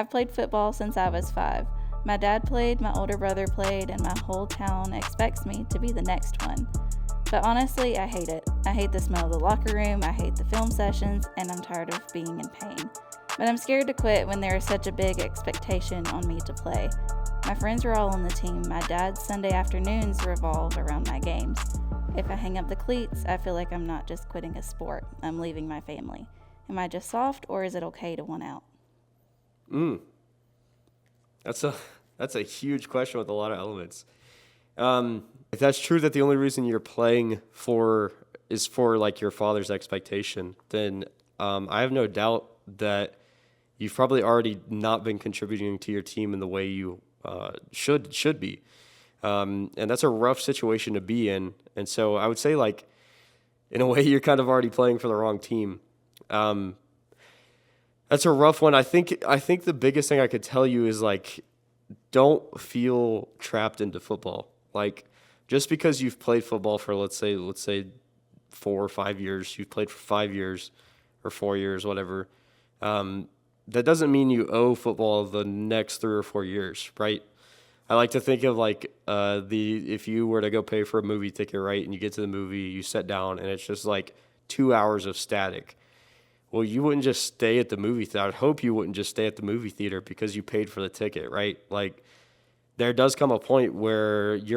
I've played football since I was 5. My dad played, my older brother played, and my whole town expects me to be the next one. But honestly, I hate it. I hate the smell of the locker room, I hate the film sessions, and I'm tired of being in pain. But I'm scared to quit when there is such a big expectation on me to play. My friends are all on the team. My dad's Sunday afternoons revolve around my games. If I hang up the cleats, I feel like I'm not just quitting a sport, I'm leaving my family. Am I just soft, or is it okay to want out? That's a huge question with a lot of elements. If that's true that the only reason you're playing is for like your father's expectation, then I have no doubt that you've probably already not been contributing to your team in the way you should be, and that's a rough situation to be in. And so I would say, like, in a way, you're kind of already playing for the wrong team. That's a rough one. I think the biggest thing I could tell you is, like, don't feel trapped into football. Like, just because you've played football for let's say 4 or 5 years, you've played for 5 years or 4 years, whatever. That doesn't mean you owe football the next 3 or 4 years, right? I like to think of like if you were to go pay for a movie ticket, right, and you get to the movie, you sit down, and it's just like 2 hours of static. Well, you wouldn't just stay at the movie theater. I'd hope you wouldn't just stay at the movie theater because you paid for the ticket, right? Like, there does come a point where you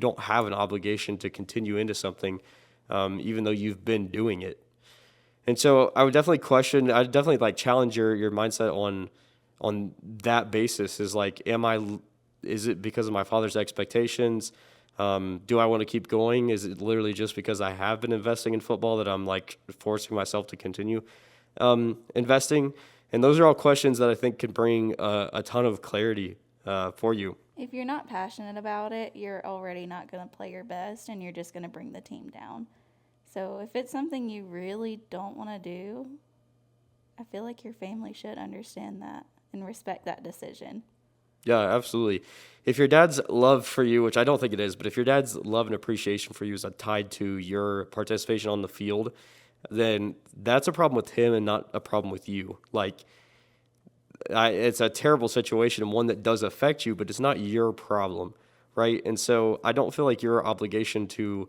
don't have an obligation to continue into something, even though you've been doing it. And so I'd definitely like challenge your mindset on that basis is like, is it because of my father's expectations? Do I want to keep going? Is it literally just because I have been investing in football that I'm like forcing myself to continue investing? And those are all questions that I think can bring a ton of clarity for you. If you're not passionate about it, you're already not going to play your best, and you're just going to bring the team down. So if it's something you really don't want to do, I feel like your family should understand that and respect that decision. Yeah, absolutely. If your dad's love for you, which I don't think it is, but if your dad's love and appreciation for you is tied to your participation on the field, then that's a problem with him and not a problem with you. Like, it's a terrible situation and one that does affect you, but it's not your problem, right? And so I don't feel like your obligation to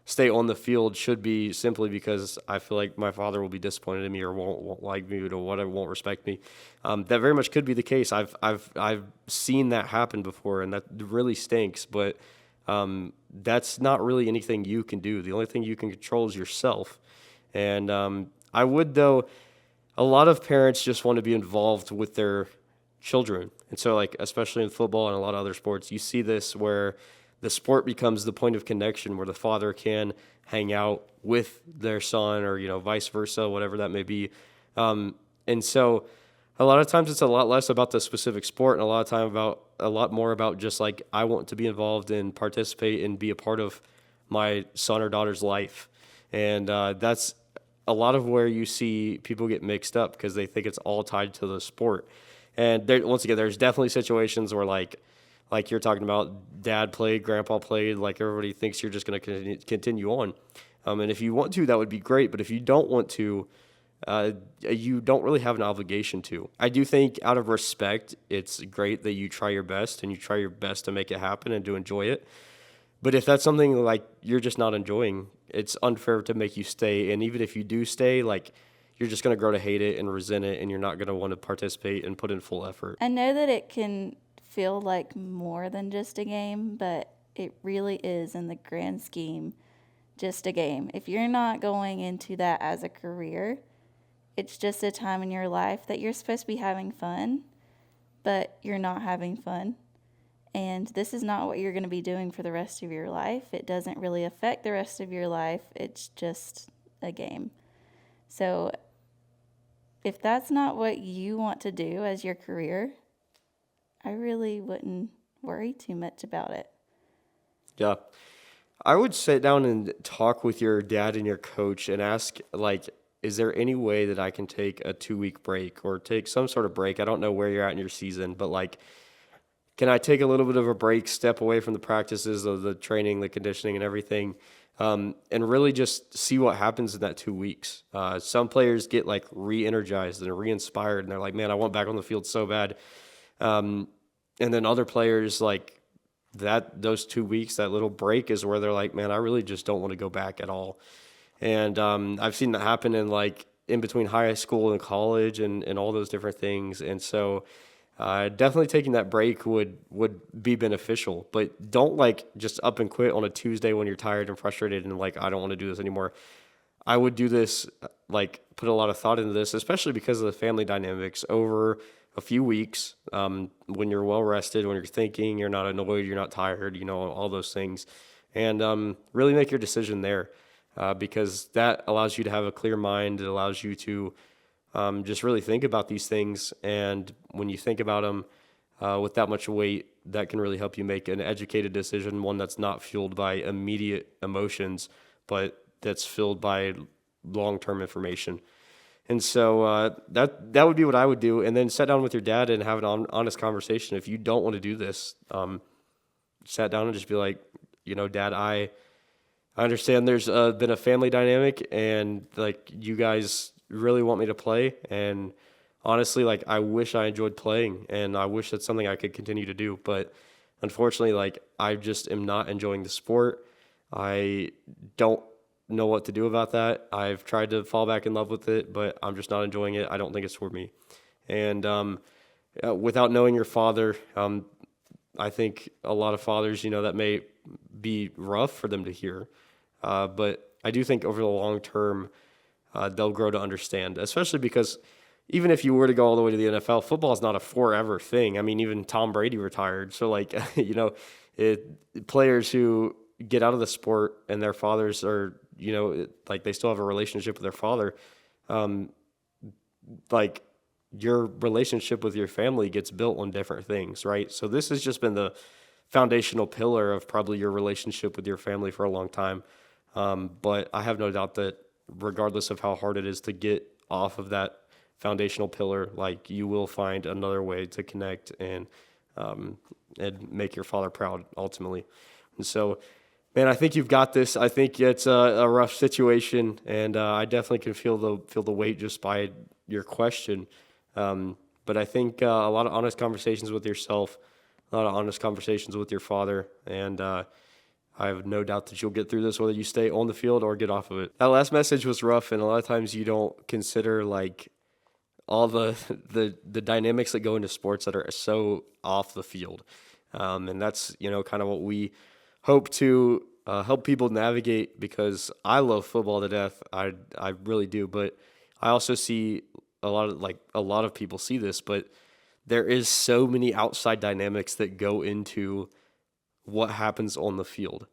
stay on the field should be simply because I feel like my father will be disappointed in me or won't like me or whatever, won't respect me. That very much could be the case. I've seen that happen before, and that really stinks. But that's not really anything you can do. The only thing you can control is yourself. And I would, though, a lot of parents just want to be involved with their children, and so like especially in football and a lot of other sports, you see this where the sport becomes the point of connection where the father can hang out with their son or, vice versa, whatever that may be. And so a lot of times it's a lot less about the specific sport and a lot more about just like, I want to be involved and participate and be a part of my son or daughter's life. And that's a lot of where you see people get mixed up because they think it's all tied to the sport. And once again, there's definitely situations where like you're talking about, dad played, grandpa played, like everybody thinks you're just going to continue on. And if you want to, that would be great. But if you don't want to, you don't really have an obligation to. I do think out of respect, it's great that you try your best and you try your best to make it happen and to enjoy it. But if that's something like you're just not enjoying, it's unfair to make you stay. And even if you do stay, like, you're just going to grow to hate it and resent it, and you're not going to want to participate and put in full effort. I know that it can feel like more than just a game, but it really is, in the grand scheme, just a game. If you're not going into that as a career, it's just a time in your life that you're supposed to be having fun, but you're not having fun. And this is not what you're going to be doing for the rest of your life. It doesn't really affect the rest of your life. It's just a game. So if that's not what you want to do as your career, I really wouldn't worry too much about it. Yeah. I would sit down and talk with your dad and your coach and ask, like, is there any way that I can take a 2-week break or take some sort of break? I don't know where you're at in your season, but like, can I take a little bit of a break, step away from the practices of the training, the conditioning, and everything, and really just see what happens in that 2 weeks? Some players get like re-energized and re-inspired, and they're like, "Man, I want back on the field so bad." Um, and then other players like that, those 2 weeks, that little break is where they're like, "Man, I really just don't want to go back at all." And I've seen that happen in like in between high school and college and all those different things. And so definitely taking that break would be beneficial, but don't like just up and quit on a Tuesday when you're tired and frustrated and like, I don't want to do this anymore. I would do this, like put a lot of thought into this, especially because of the family dynamics over a few weeks, when you're well rested, when you're thinking, you're not annoyed, you're not tired, all those things, and really make your decision there, because that allows you to have a clear mind. It allows you to just really think about these things. And when you think about them with that much weight, that can really help you make an educated decision, one that's not fueled by immediate emotions, but that's filled by long-term information. And so that would be what I would do. And then sit down with your dad and have an honest conversation. If you don't want to do this, sat down and just be like, Dad, I understand there's been a family dynamic, and like you guys really want me to play, and honestly, like I wish I enjoyed playing, and I wish that's something I could continue to do, but unfortunately, like I just am not enjoying the sport. I don't know what to do about that. I've tried to fall back in love with it, but I'm just not enjoying it. I don't think it's for me. And without knowing your father, I think a lot of fathers, that may be rough for them to hear. But I do think over the long term, they'll grow to understand, especially because even if you were to go all the way to the NFL, football is not a forever thing. I mean, even Tom Brady retired. So, like, players who get out of the sport and their fathers are, like they still have a relationship with their father, like your relationship with your family gets built on different things, right? So this has just been the foundational pillar of probably your relationship with your family for a long time. But I have no doubt that regardless of how hard it is to get off of that foundational pillar, like you will find another way to connect and make your father proud ultimately. And so, man, I think you've got this. I think it's a rough situation, and I definitely can feel the weight just by your question. But I think a lot of honest conversations with yourself, a lot of honest conversations with your father, and I have no doubt that you'll get through this, whether you stay on the field or get off of it. That last message was rough, and a lot of times you don't consider like all the dynamics that go into sports that are so off the field, and that's kind of what we hope to help people navigate, because I love football to death. I really do, but I also see a lot of people see this, but there is so many outside dynamics that go into what happens on the field.